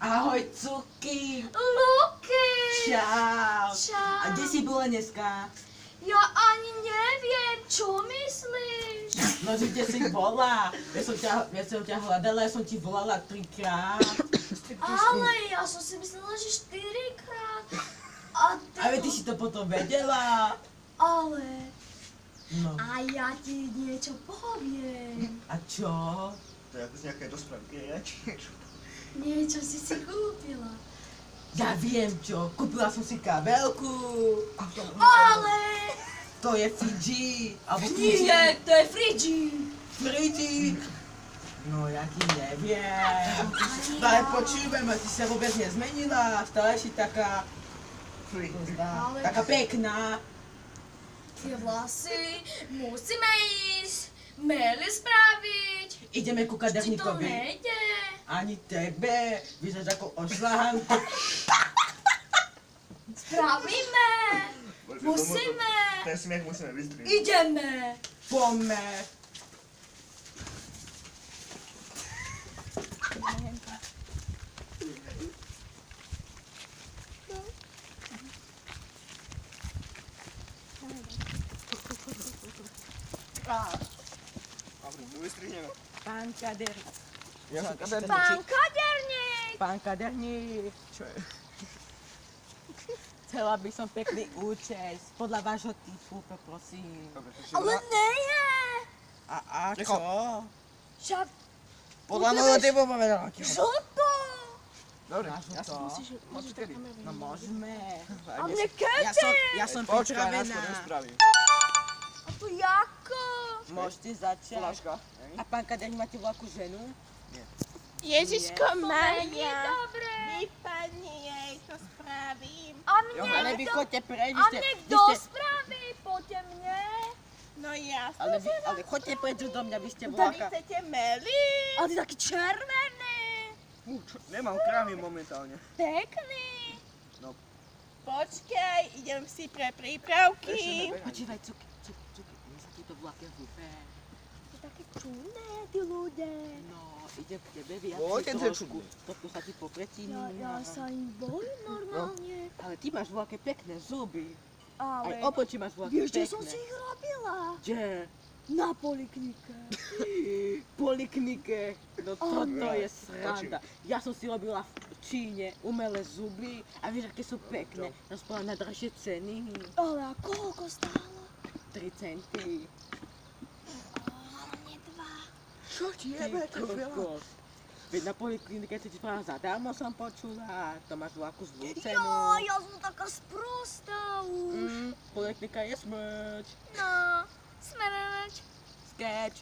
Ahoj, Cuky. Luky! Čau. Čau. A kde si bola dneska? Ja ani neviem, čo myslíš? No, že kde si bola? Ja som ťa hľadala, ja som ti volala 3-krát. Ale ja som si myslela, že 4-krát. A Ale ty si to potom vedela. Ale... No. A ja ti niečo poviem. A čo? To je z nejaké rozprávky, ja či niečo? Niečo si kúpila. Ja viem čo, kúpila som si kabelku. Ale... To je Fiji. Alebo Fiji. Nie, to je Frigi. Fiji. No, ja ti neviem. Ale počúvaj ma, ty sa vôbec nezmenila. Stále si taká... Taká pekná. Tie vlasy musíme ísť. Meli spraviť. Ideme ku Či to kaderníkovi. nejde? Ani tebe. Vyzeráš ako ošlahan. Spravíme. Musíme. Ten smiech musíme vystrihnúť. Ideme. Poďme. Vystrihneme. Pán kaderník. Ja som kaderník. Pán kaderník. Pán kaderník. Čo je? Chcela by som pekný účes. Podľa vášho typu, poprosím. Ale nie. A Ticho. čo? Však Podľa môjho typu povedala. žlto. Dobre, Máš ja to? som... Môžeš kedy? No môžeme. A mne Ja kete. som Počkaj, ja pripravená. skôr rozpravím. A to jako? Môžete začať. Flaška. A pán kaderník, máte voľakú ženu? Ježiško Není Maria, dobre. vypadni jej, to spravím. A Ale vy mne kto? choďte preč, A mne kto spraví? Poďte mne. No jasno, ale choďte preč do mňa, vy ste vy voľaká. chcete meli? Ale ty taký červený. Nemám krávy momentálne. Pekný. Počkaj, idem si pre prípravky. Počúvaj, Cuky, nie sa ti to voľaké hlúpe. To také čudné, tí ľudia. No, ide k tebe viac Vojte, trošku. čudné. Trošku sa ti popretí. Ja sa im bojím normálne. Ale ty máš voľaké pekné zuby. Aj Ale obočí máš voľaké vieš, pekné. čo som si ich robila? Kde? Na poliknike. Poliknike. No toto je Počuj. sranda. Ja som si robila v Číne umelé zuby a vieš, aké sú pekné. Ja som bola na drahšie ceny. Ale a koľko stálo? 3 centy. Hlavne 2. Čo ti jebe, to je veľa? kokos. Veď na poliklinike si ti spravila zadarmo, som počula. To máš voľakú zlú cenu. Ja som taká sprostá už. Poliklinika je smrť. No, smrť. Sketch.